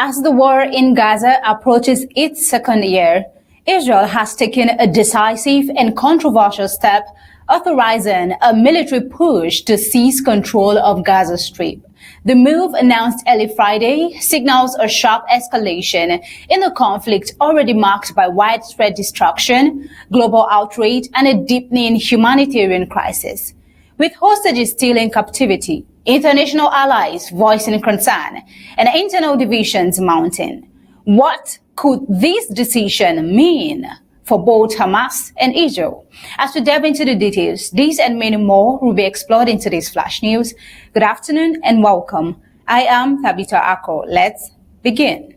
As the war in Gaza approaches its second year, Israel has taken a decisive and controversial step, authorizing a military push to seize control of Gaza Strip. The move, announced early Friday, signals a sharp escalation in a conflict already marked by widespread destruction, global outrage, and a deepening humanitarian crisis. With hostages still in captivity, international allies voicing concern, and internal divisions mounting, what could this decision mean for both Hamas and Israel? As we delve into the details, these and many more will be explored in today's Flash News. Good afternoon and welcome. I am Tabitha Ako. Let's begin.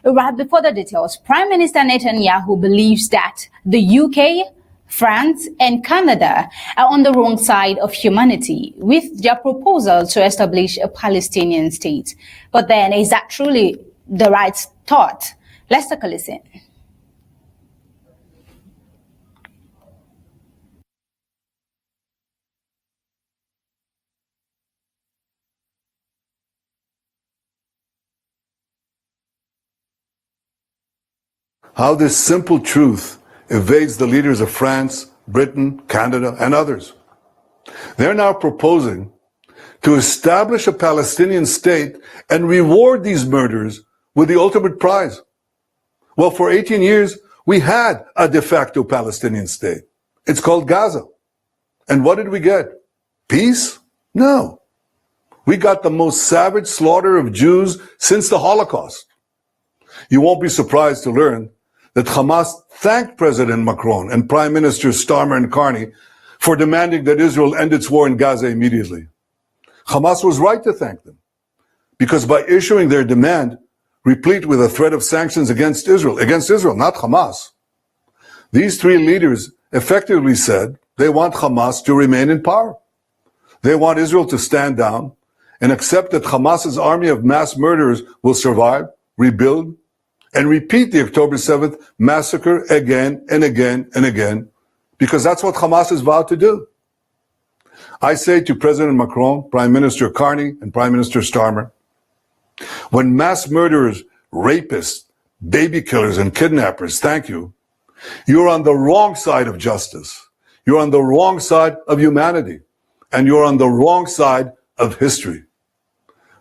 Right before the details, Prime Minister Netanyahu believes that the UK, France, and Canada are on the wrong side of humanity with their proposal to establish a Palestinian state. But then, is that truly the right thought? Let's take a listen. How this simple truth evades the leaders of France, Britain, Canada, and others. They're now proposing to establish a Palestinian state and reward these murderers with the ultimate prize. Well, for 18 years, we had a de facto Palestinian state. It's called Gaza. And what did we get? Peace? No. We got the most savage slaughter of Jews since the Holocaust. You won't be surprised to learn that Hamas thanked President Macron and Prime Minister Starmer and Carney for demanding that Israel end its war in Gaza immediately. Hamas was right to thank them, because by issuing their demand, replete with a threat of sanctions against Israel, not Hamas, these three leaders effectively said they want Hamas to remain in power. They want Israel to stand down and accept that Hamas's army of mass murderers will survive, rebuild, and repeat the October 7th massacre again and again and again, because that's what Hamas has vowed to do. I say to President Macron, Prime Minister Carney, and Prime Minister Starmer, when mass murderers, rapists, baby killers, and kidnappers thank you, you're on the wrong side of justice. You're on the wrong side of humanity. And you're on the wrong side of history.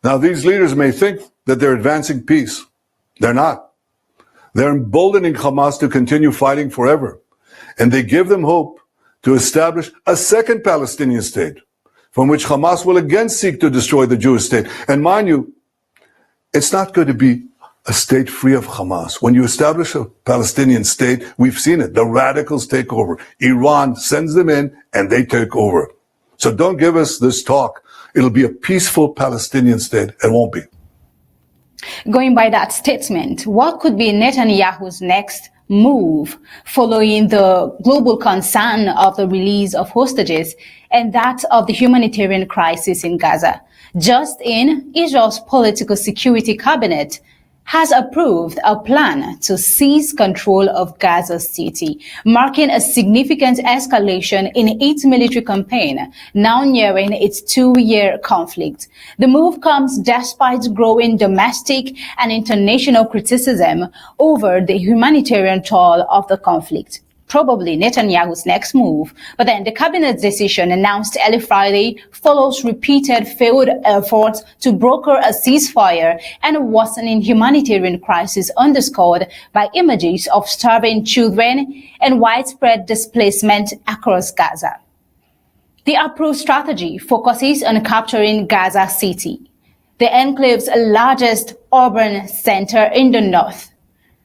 Now, these leaders may think that they're advancing peace. They're not. They're emboldening Hamas to continue fighting forever. And they give them hope to establish a second Palestinian state, from which Hamas will again seek to destroy the Jewish state. And mind you, it's not going to be a state free of Hamas. When you establish a Palestinian state, we've seen it. The radicals take over. Iran sends them in and they take over. So don't give us this talk. It'll be a peaceful Palestinian state. It won't be. Going by that statement, what could be Netanyahu's next move following the global concern of the release of hostages and that of the humanitarian crisis in Gaza? Just in, Israel's political security cabinet has approved a plan to seize control of Gaza City, marking a significant escalation in its military campaign, now nearing its 2-year conflict. The move comes despite growing domestic and international criticism over the humanitarian toll of the conflict. Probably Netanyahu's next move. But then the cabinet's decision, announced early Friday, follows repeated failed efforts to broker a ceasefire and a worsening humanitarian crisis underscored by images of starving children and widespread displacement across Gaza. The approved strategy focuses on capturing Gaza City, the enclave's largest urban center in the north.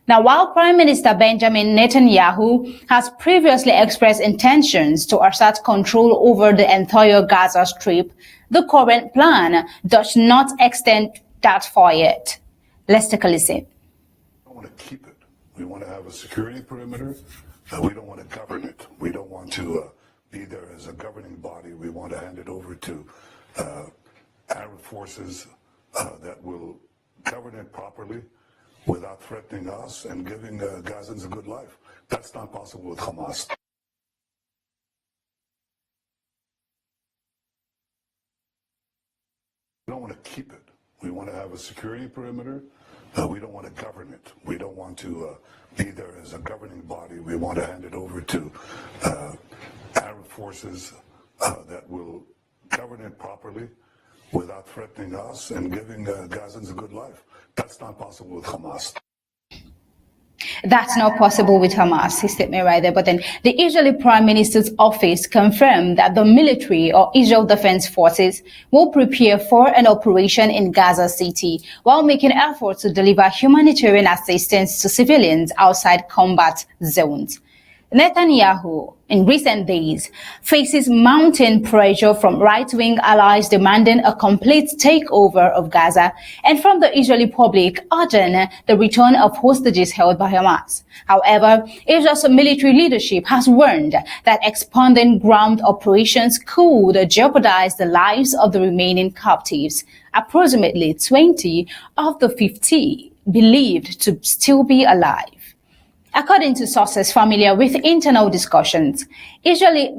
Now, while Prime Minister Benjamin Netanyahu has previously expressed intentions to assert control over the entire Gaza Strip, the current plan does not extend that far yet. Let's take a listen. We want to keep it. We want to have a security perimeter We don't want to govern it. We don't want to be there as a governing body. We want to hand it over to Arab forces that will govern it properly without threatening us and giving Gazans a good life. That's not possible with Hamas. We don't want to keep it. We want to have a security perimeter. We don't want to govern it. We don't want to be there as a governing body. We want to hand it over to Arab forces that will govern it properly without threatening us and giving Gazans a good life. That's not possible with Hamas. That's not possible with Hamas, he statement right there. But then the Israeli Prime Minister's office confirmed that the military or Israel Defense Forces will prepare for an operation in Gaza City while making efforts to deliver humanitarian assistance to civilians outside combat zones. Netanyahu, in recent days, faces mounting pressure from right-wing allies demanding a complete takeover of Gaza and from the Israeli public urging the return of hostages held by Hamas. However, Israel's military leadership has warned that expanding ground operations could jeopardize the lives of the remaining captives, approximately 20 of the 50 believed to still be alive. According to sources familiar with internal discussions, Israeli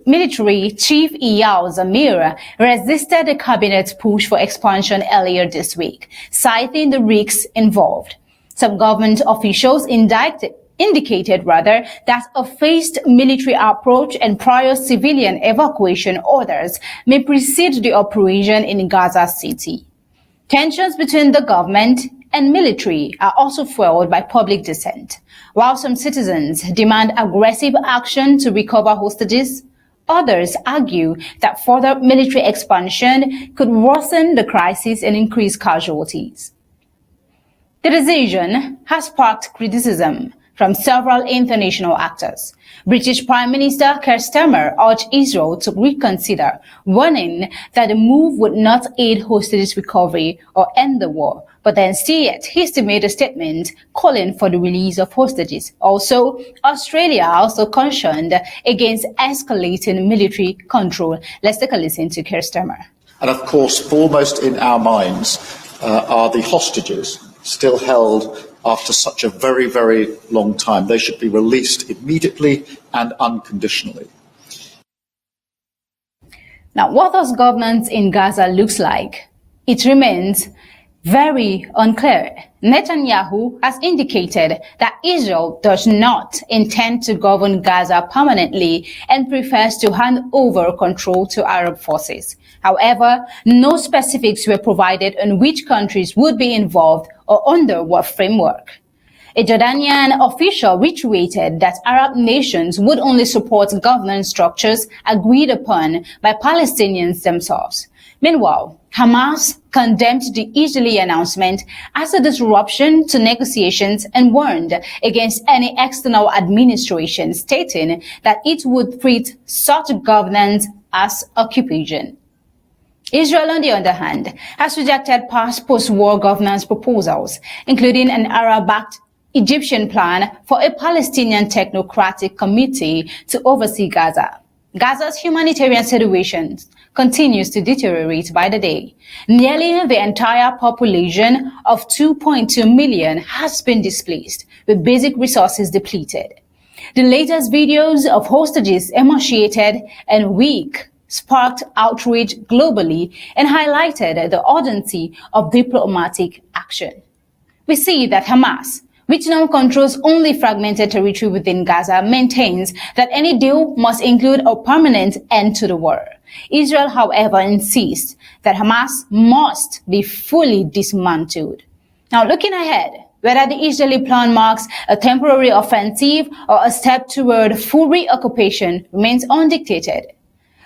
military chief Eyal Zamir resisted the cabinet's push for expansion earlier this week, citing the risks involved. Some government officials indicated that a phased military approach and prior civilian evacuation orders may precede the operation in Gaza City. Tensions between the government and military are also fueled by public dissent. While some citizens demand aggressive action to recover hostages, others argue that further military expansion could worsen the crisis and increase casualties. The decision has sparked criticism from several international actors. British Prime Minister Keir Starmer urged Israel to reconsider, warning that the move would not aid hostages recovery or end the war, but then instead he made a statement calling for the release of hostages. Also, Australia also cautioned against escalating military control. Let's take a listen to Keir Starmer. And of course, foremost in our minds are the hostages still held after such a very, very long time. They should be released immediately and unconditionally. Now, what does governance in Gaza looks like? It remains very unclear. Netanyahu has indicated that Israel does not intend to govern Gaza permanently and prefers to hand over control to Arab forces. However, no specifics were provided on which countries would be involved or under what framework. A Jordanian official reiterated that Arab nations would only support governance structures agreed upon by Palestinians themselves. Meanwhile, Hamas condemned the Israeli announcement as a disruption to negotiations and warned against any external administration, stating that it would treat such governance as occupation. Israel, on the other hand, has rejected past post-war governance proposals, including an Arab-backed Egyptian plan for a Palestinian technocratic committee to oversee Gaza. Gaza's humanitarian situation continues to deteriorate by the day. Nearly the entire population of 2.2 million has been displaced, with basic resources depleted. The latest videos of hostages emaciated and weak sparked outrage globally and highlighted the urgency of diplomatic action. We see that Hamas, which now controls only fragmented territory within Gaza, maintains that any deal must include a permanent end to the war. Israel, however, insists that Hamas must be fully dismantled. Now, looking ahead, whether the Israeli plan marks a temporary offensive or a step toward full reoccupation remains undictated.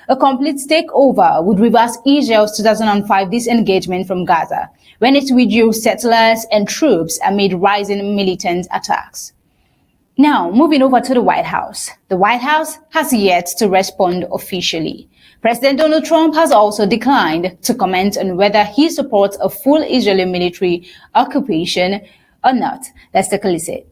A complete takeover would reverse Israel's 2005 disengagement from Gaza, when it withdrew settlers and troops amid rising militant attacks. Now, moving over to the White House. The White House has yet to respond officially. President Donald Trump has also declined to comment on whether he supports a full Israeli military occupation or not. Let's take a listen.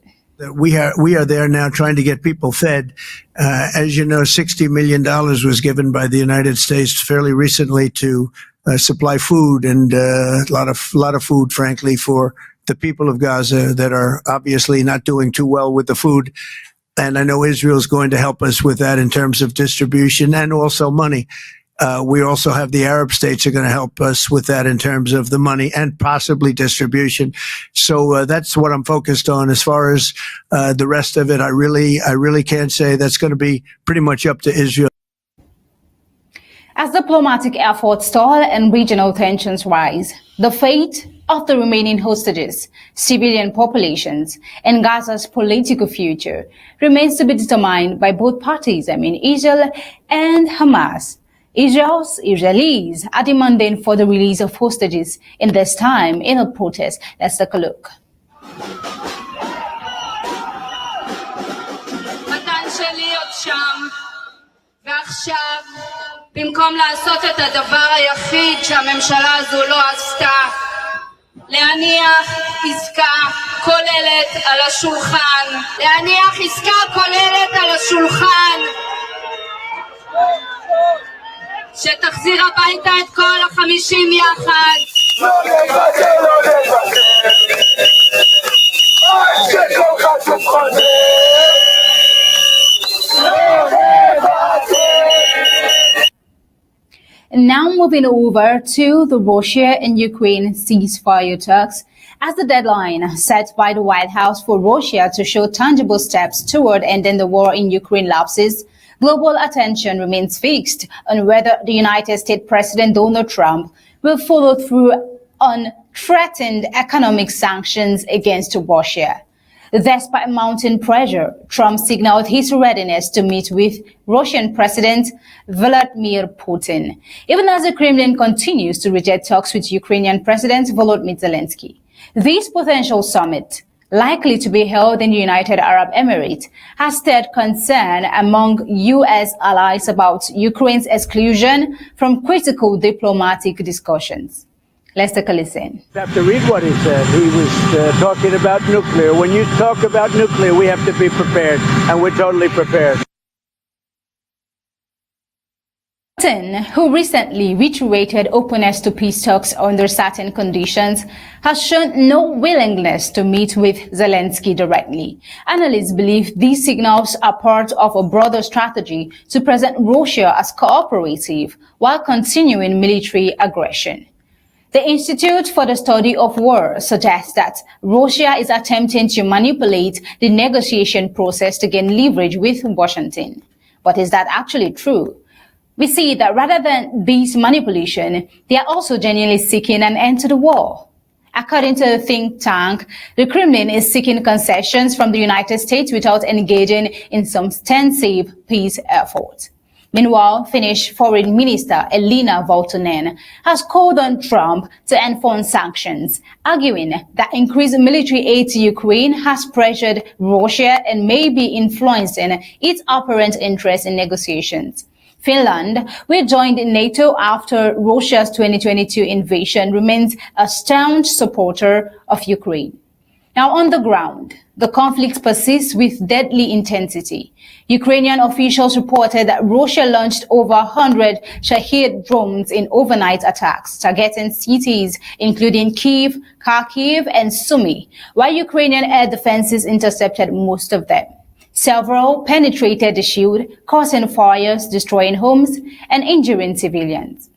We are there now trying to get people fed. As you know, $60 million was given by the United States fairly recently to supply food and a lot of food, frankly, for the people of Gaza that are obviously not doing too well with the food. And I know Israel is going to help us with that in terms of distribution and also money. We also have the Arab states are going to help us with that in terms of the money and possibly distribution. So that's what I'm focused on. As far as the rest of it, I really can't say. That's going to be pretty much up to Israel. As diplomatic efforts stall and regional tensions rise, the fate of the remaining hostages, civilian populations, and Gaza's political future remains to be determined by both parties, Israel and Hamas. Israelis are demanding for the release of hostages in this time in a protest. Let's take a look. במקום לעשות את הדבר היחיד שהממשלה הזו לא עשתה, להניח עסקה כוללת על השולחן, להניח עסקה כוללת על השולחן, שתחזיר הביתה את כל 50 יחד. לא נוותר, לא נוותר, שכל חטוף חוזר, לא נוותר. Now moving over to the Russia and Ukraine ceasefire talks, as the deadline set by the White House for Russia to show tangible steps toward ending the war in Ukraine lapses, global attention remains fixed on whether the United States President Donald Trump will follow through on threatened economic sanctions against Russia. Despite mounting pressure, Trump signaled his readiness to meet with Russian President Vladimir Putin, even as the Kremlin continues to reject talks with Ukrainian President Volodymyr Zelensky. This potential summit, likely to be held in the United Arab Emirates, has stirred concern among U.S. allies about Ukraine's exclusion from critical diplomatic discussions. Let's take a listen. I have to read what he said. He was talking about nuclear. When you talk about nuclear, we have to be prepared, and we're totally prepared. Putin, who recently reiterated openness to peace talks under certain conditions, has shown no willingness to meet with Zelensky directly. Analysts believe these signals are part of a broader strategy to present Russia as cooperative while continuing military aggression. The Institute for the Study of War suggests that Russia is attempting to manipulate the negotiation process to gain leverage with Washington. But is that actually true? We see that rather than this manipulation, they are also genuinely seeking an end to the war. According to the think tank, the Kremlin is seeking concessions from the United States without engaging in substantive peace efforts. Meanwhile, Finnish Foreign Minister Elina Valtonen has called on Trump to enforce sanctions, arguing that increased military aid to Ukraine has pressured Russia and may be influencing its apparent interest in negotiations. Finland, which joined NATO after Russia's 2022 invasion, remains a staunch supporter of Ukraine. Now, on the ground, the conflict persists with deadly intensity. Ukrainian officials reported that Russia launched over 100 Shahed drones in overnight attacks, targeting cities including Kyiv, Kharkiv, and Sumy, while Ukrainian air defenses intercepted most of them. Several penetrated the shield, causing fires, destroying homes, and injuring civilians.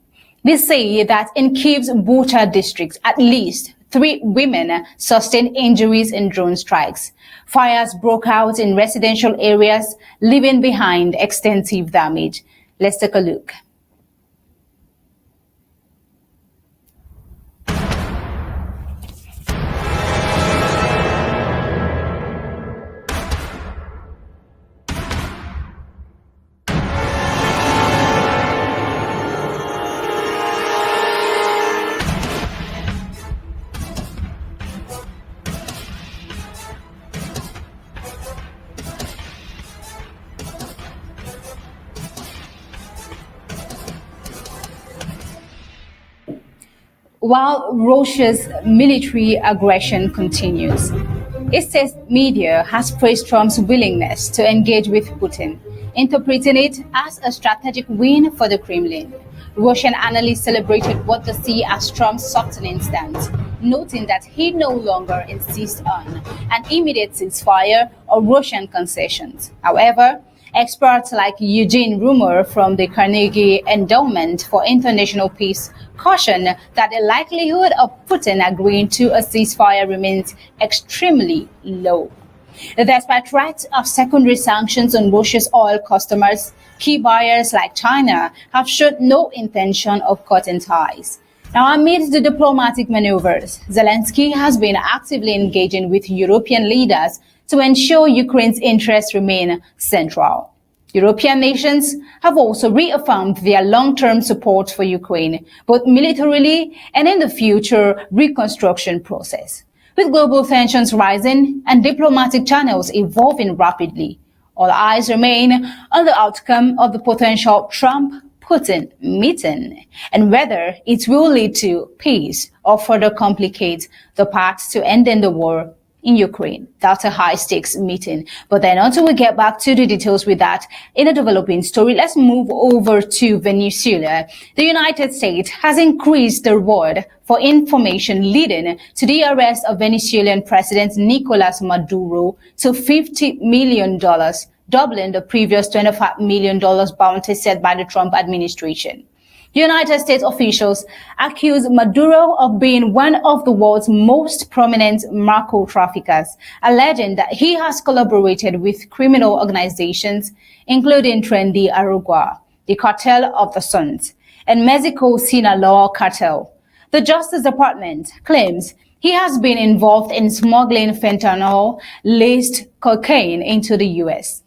They say that in Kyiv's Bucha district, at least 3 women sustained injuries in drone strikes. Fires broke out in residential areas, leaving behind extensive damage. Let's take a look. While Russia's military aggression continues, State media has praised Trump's willingness to engage with Putin, interpreting it as a strategic win for the Kremlin. Russian analysts celebrated what they see as Trump's softening stance, noting that he no longer insists on an immediate ceasefire or Russian concessions. However, experts like Eugene Rumor from the Carnegie Endowment for International Peace caution that the likelihood of Putin agreeing to a ceasefire remains extremely low. Despite threats of secondary sanctions on Russia's oil customers, key buyers like China have shown no intention of cutting ties. Now, amid the diplomatic maneuvers, Zelensky has been actively engaging with European leaders to ensure Ukraine's interests remain central. European nations have also reaffirmed their long-term support for Ukraine, both militarily and in the future reconstruction process. With global tensions rising and diplomatic channels evolving rapidly, all eyes remain on the outcome of the potential Trump-Putin meeting and whether it will lead to peace or further complicate the path to ending the war in Ukraine. That's a high-stakes meeting. But then until we get back to the details with that, in a developing story, let's move over to Venezuela. The United States has increased the reward for information leading to the arrest of Venezuelan President Nicolas Maduro to $50 million, doubling the previous $25 million bounty set by the Trump administration. United States officials accuse Maduro of being one of the world's most prominent narco traffickers, alleging that he has collaborated with criminal organizations, including Trendy Aragua, the Cartel of the Suns, and Mexico's Sinaloa cartel. The Justice Department claims he has been involved in smuggling fentanyl-laced cocaine into the U.S.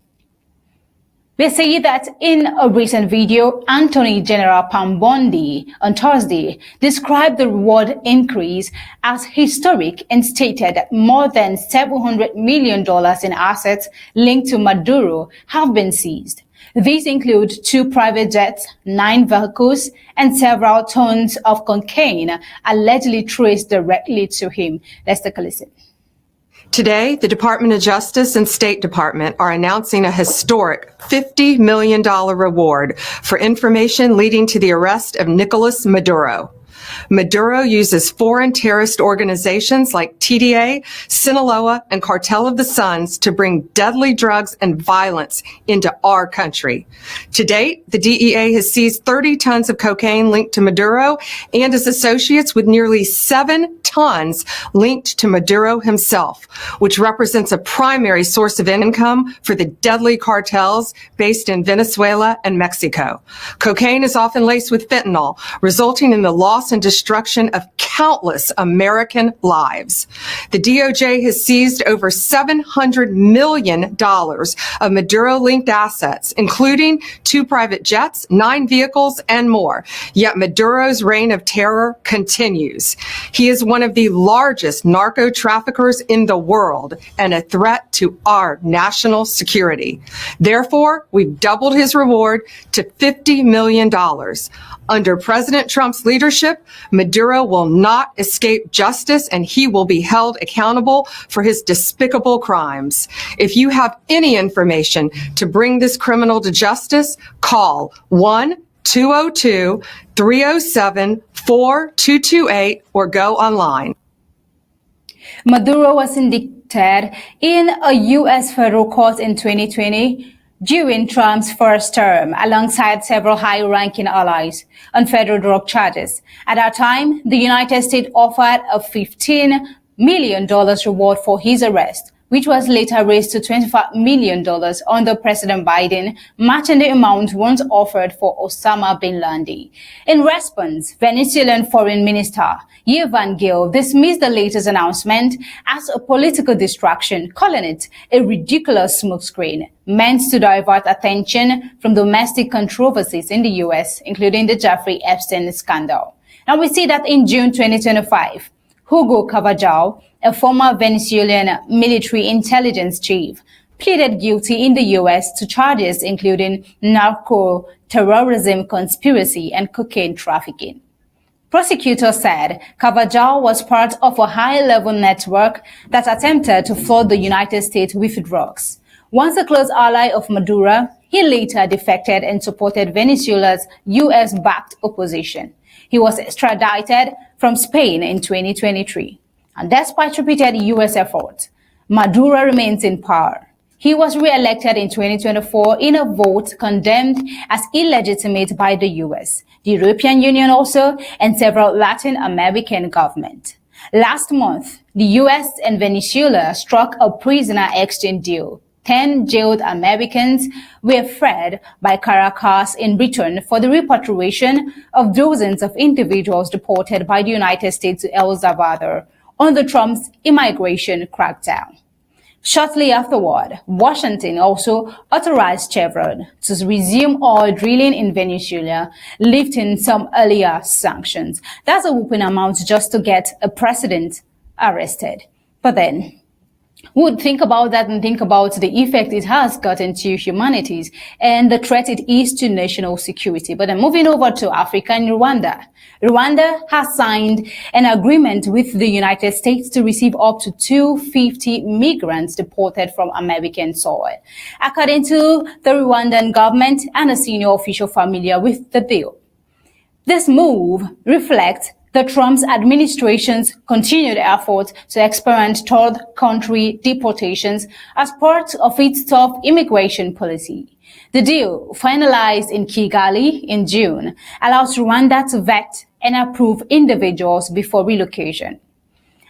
They say that in a recent video, Attorney General Pam Bondi on Thursday described the reward increase as historic and stated that more than $700 million in assets linked to Maduro have been seized. These include 2 private jets, 9 vehicles, and several tons of cocaine allegedly traced directly to him. Let's take a listen. Today, the Department of Justice and State Department are announcing a historic $50 million reward for information leading to the arrest of Nicolas Maduro. Maduro uses foreign terrorist organizations like TDA, Sinaloa, and Cartel of the Suns to bring deadly drugs and violence into our country. To date, the DEA has seized 30 tons of cocaine linked to Maduro and his associates, with nearly 7 tons linked to Maduro himself, which represents a primary source of income for the deadly cartels based in Venezuela and Mexico. Cocaine is often laced with fentanyl, resulting in the loss and destruction of countless American lives. The DOJ has seized over $700 million of Maduro-linked assets, including 2 private jets, 9 vehicles, and more. Yet Maduro's reign of terror continues. He is one of the largest narco traffickers in the world and a threat to our national security. Therefore, we've doubled his reward to $50 million. Under President Trump's leadership, Maduro will not escape justice, and he will be held accountable for his despicable crimes. If you have any information to bring this criminal to justice, call 1-202-307-4228 or go online. Maduro was indicted in a U.S. federal court in 2020 during Trump's first term, alongside several high-ranking allies, on federal drug charges. At that time, the United States offered a $15 million reward for his arrest, which was later raised to $25 million under President Biden, matching the amount once offered for Osama bin Laden. In response, Venezuelan Foreign Minister Yevan Gil dismissed the latest announcement as a political distraction, calling it a ridiculous smokescreen meant to divert attention from domestic controversies in the U.S., including the Jeffrey Epstein scandal. Now we see that in June 2025, Hugo Cavajal, a former Venezuelan military intelligence chief, pleaded guilty in the U.S. to charges including narco-terrorism conspiracy and cocaine trafficking. Prosecutors said Carvajal was part of a high-level network that attempted to flood the United States with drugs. Once a close ally of Maduro, he later defected and supported Venezuela's U.S.-backed opposition. He was extradited from Spain in 2023. And despite repeated U.S. efforts, Maduro remains in power. He was re-elected in 2024 in a vote condemned as illegitimate by the U.S., the European Union also, and several Latin American governments. Last month, the U.S. and Venezuela struck a prisoner exchange deal. 10 jailed Americans were freed by Caracas in return for the repatriation of dozens of individuals deported by the United States to El Salvador under Trump's immigration crackdown. Shortly afterward, Washington also authorized Chevron to resume oil drilling in Venezuela, lifting some earlier sanctions. That's a whooping amount just to get a president arrested. But then, who would think about that and think about the effect it has gotten to humanities and the threat it is to national security. But then moving over to Africa and Rwanda. Rwanda has signed an agreement with the United States to receive up to 250 migrants deported from American soil. According to the Rwandan government and a senior official familiar with the deal. This move reflects the Trump administration's continued effort to expand third country deportations as part of its tough immigration policy. The deal, finalized in Kigali in June, allows Rwanda to vet and approve individuals before relocation.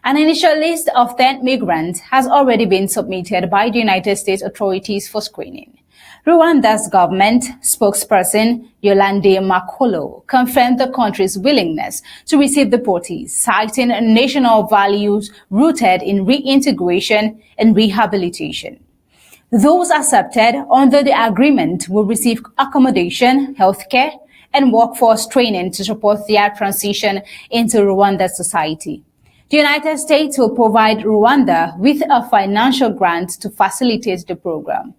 An initial list of 10 migrants has already been submitted by the United States authorities for screening. Rwanda's government spokesperson, Yolande Makolo, confirmed the country's willingness to receive deportees, citing national values rooted in reintegration and rehabilitation. Those accepted under the agreement will receive accommodation, healthcare, and workforce training to support their transition into Rwanda's society. The United States will provide Rwanda with a financial grant to facilitate the program.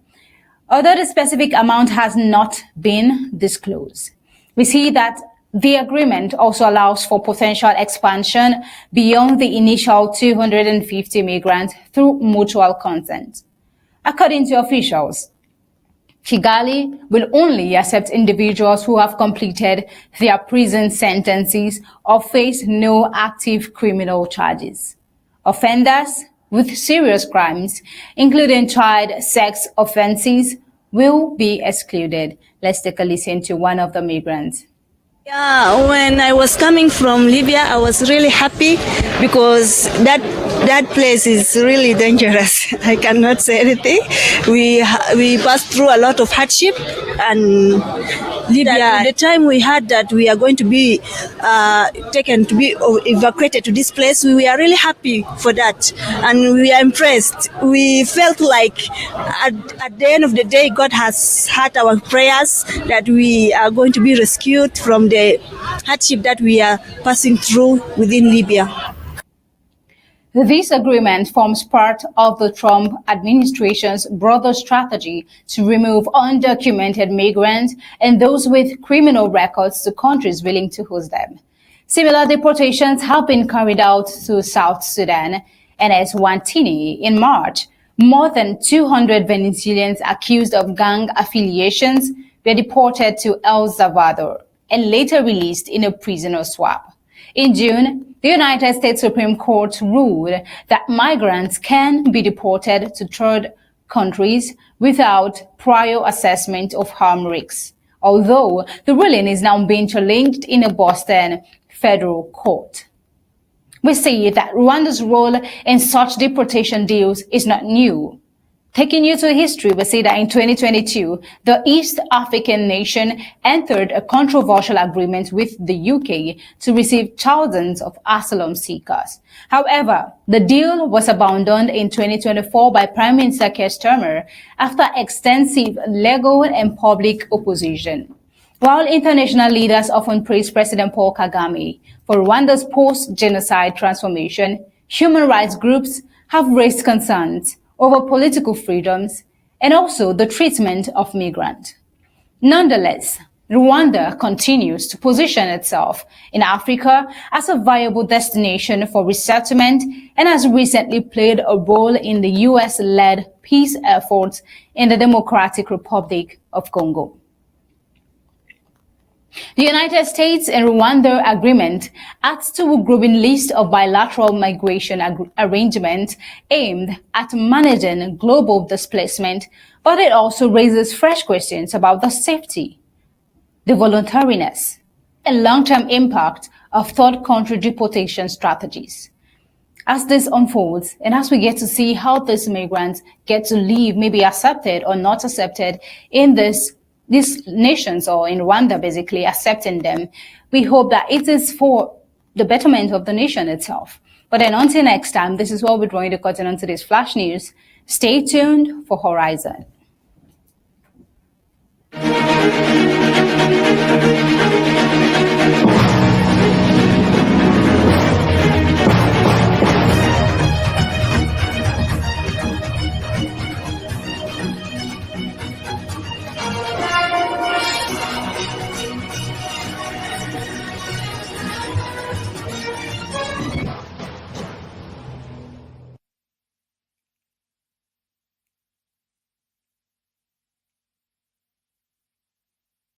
Although the specific amount has not been disclosed, we see that the agreement also allows for potential expansion beyond the initial 250 migrants through mutual consent. According to officials, Kigali will only accept individuals who have completed their prison sentences or face no active criminal charges. Offenders with serious crimes, including child sex offenses, will be excluded. Let's take a listen to one of the migrants. Yeah, when I was coming from Libya, I was really happy because that place is really dangerous. I cannot say anything. We passed through a lot of hardship, and Libya, the time we had that we are going to be taken to be evacuated to this place, we were really happy for that, and we are impressed. We felt like at the end of the day, God has heard our prayers that we are going to be rescued from the hardship that we are passing through within Libya. This agreement forms part of the Trump administration's broader strategy to remove undocumented migrants and those with criminal records to countries willing to host them. Similar deportations have been carried out to South Sudan and Eswatini in March. More than 200 Venezuelans accused of gang affiliations were deported to El Salvador and later released in a prisoner swap. In June, the United States Supreme Court ruled that migrants can be deported to third countries without prior assessment of harm risks, although the ruling is now being challenged in a Boston federal court. We see that Rwanda's role in such deportation deals is not new. Taking you to history, we see that in 2022, the East African nation entered a controversial agreement with the UK to receive thousands of asylum seekers. However, the deal was abandoned in 2024 by Prime Minister Keir Starmer after extensive legal and public opposition. While international leaders often praise President Paul Kagame for Rwanda's post-genocide transformation, human rights groups have raised concerns over political freedoms and also the treatment of migrants. Nonetheless, Rwanda continues to position itself in Africa as a viable destination for resettlement and has recently played a role in the US-led peace efforts in the Democratic Republic of Congo. The United States and Rwanda agreement adds to a growing list of bilateral migration arrangements aimed at managing global displacement, but it also raises fresh questions about the safety, the voluntariness, and long-term impact of third country deportation strategies. As this unfolds, and as we get to see how these migrants get to live, maybe accepted or not accepted in these nations, or in Rwanda basically accepting them, we hope that it is for the betterment of the nation itself. But then until next time, this is what we're drawing the curtain on today's Flash News. Stay tuned for Horizon.